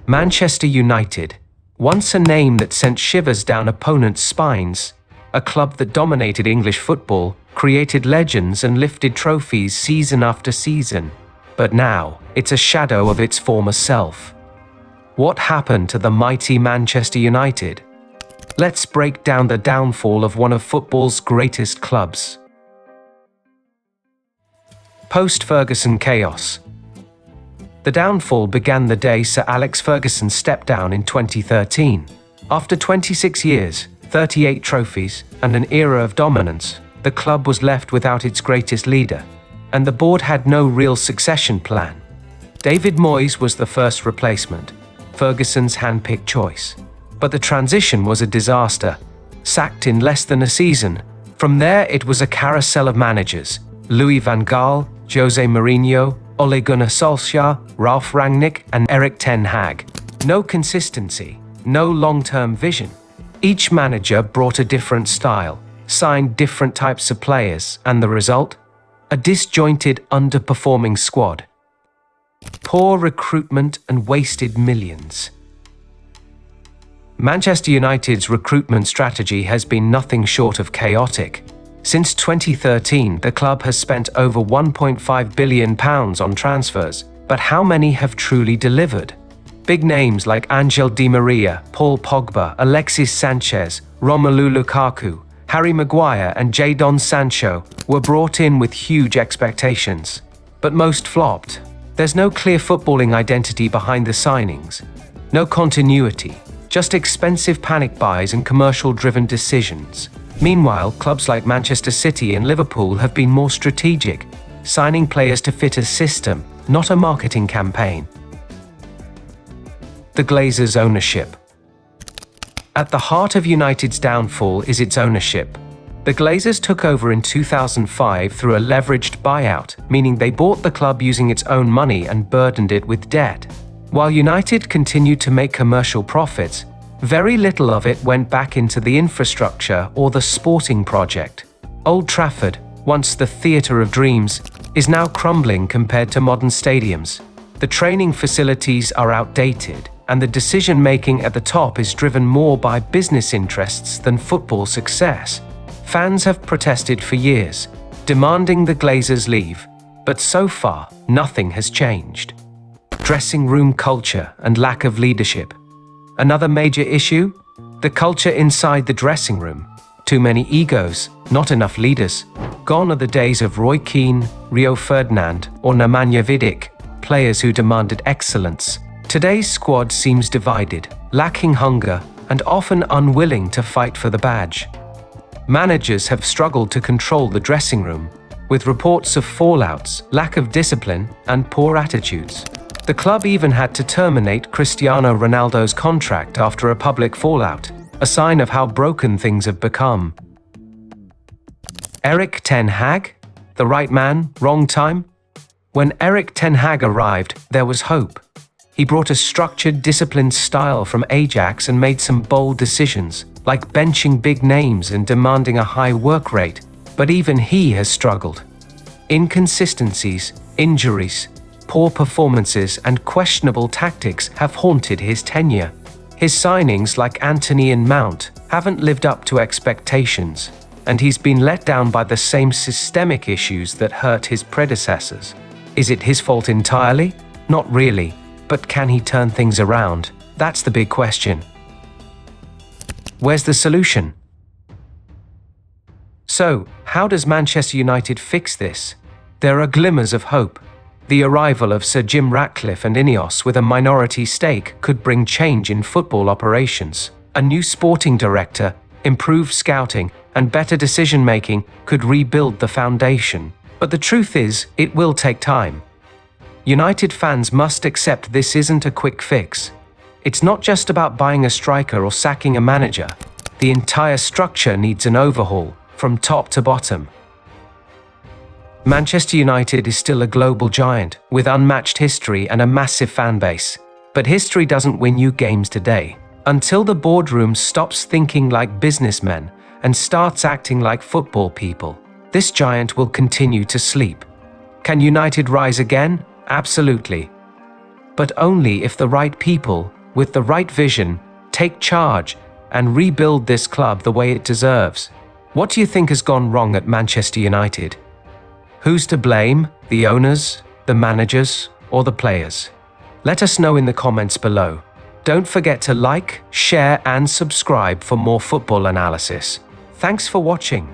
Manchester United, once a name that sent shivers down opponents' spines, a club that dominated English football, created legends and lifted trophies season after season. But now, it's a shadow of its former self. What happened to the mighty Manchester United? Let's break down the downfall of one of football's greatest clubs. Post-Ferguson chaos. The downfall began the day Sir Alex Ferguson stepped down in 2013. After 26 years, 38 trophies, and an era of dominance, the club was left without its greatest leader, and the board had no real succession plan. David Moyes was the first replacement, Ferguson's hand-picked choice. But the transition was a disaster. Sacked in less than a season. From there, it was a carousel of managers: Louis van Gaal, Jose Mourinho, Ole Gunnar Solskjaer, Ralf Rangnick, and Erik ten Hag. No consistency, no long-term vision. Each manager brought a different style, signed different types of players, and the result? A disjointed, underperforming squad. Poor recruitment and wasted millions. Manchester United's recruitment strategy has been nothing short of chaotic. Since 2013, the club has spent over £1.5 billion on transfers, but how many have truly delivered? Big names like Angel Di Maria, Paul Pogba, Alexis Sanchez, Romelu Lukaku, Harry Maguire and Jadon Sancho were brought in with huge expectations. But most flopped. There's no clear footballing identity behind the signings. No continuity. Just expensive panic buys and commercial-driven decisions. Meanwhile, clubs like Manchester City and Liverpool have been more strategic, signing players to fit a system, not a marketing campaign. The Glazers' ownership. At the heart of United's downfall is its ownership. The Glazers took over in 2005 through a leveraged buyout, meaning they bought the club using its own money and burdened it with debt. While United continued to make commercial profits, very little of it went back into the infrastructure or the sporting project. Old Trafford, once the theatre of dreams, is now crumbling compared to modern stadiums. The training facilities are outdated, and the decision-making at the top is driven more by business interests than football success. Fans have protested for years, demanding the Glazers leave, but so far, nothing has changed. Dressing room culture and lack of leadership. Another major issue? The culture inside the dressing room. Too many egos, not enough leaders. Gone are the days of Roy Keane, Rio Ferdinand, or Nemanja Vidic, players who demanded excellence. Today's squad seems divided, lacking hunger, and often unwilling to fight for the badge. Managers have struggled to control the dressing room, with reports of fallouts, lack of discipline, and poor attitudes. The club even had to terminate Cristiano Ronaldo's contract after a public fallout, a sign of how broken things have become. Erik ten Hag? The right man, wrong time? When Erik ten Hag arrived, there was hope. He brought a structured, disciplined style from Ajax and made some bold decisions, like benching big names and demanding a high work rate, but even he has struggled. Inconsistencies, injuries, poor performances and questionable tactics have haunted his tenure. His signings like Antony and Mount haven't lived up to expectations, and he's been let down by the same systemic issues that hurt his predecessors. Is it his fault entirely? Not really, but can he turn things around? That's the big question. Where's the solution? So, how does Manchester United fix this? There are glimmers of hope. The arrival of Sir Jim Ratcliffe and Ineos with a minority stake could bring change in football operations. A new sporting director, improved scouting, and better decision-making could rebuild the foundation. But the truth is, it will take time. United fans must accept this isn't a quick fix. It's not just about buying a striker or sacking a manager. The entire structure needs an overhaul, from top to bottom. Manchester United is still a global giant, with unmatched history and a massive fan base. But history doesn't win you games today. Until the boardroom stops thinking like businessmen and starts acting like football people, this giant will continue to sleep. Can United rise again? Absolutely. but only if the right people, with the right vision, take charge and rebuild this club the way it deserves. What do you think has gone wrong at Manchester United? Who's to blame? The owners, the managers, or the players? Let us know in the comments below. Don't forget to like, share, and subscribe for more football analysis. Thanks for watching.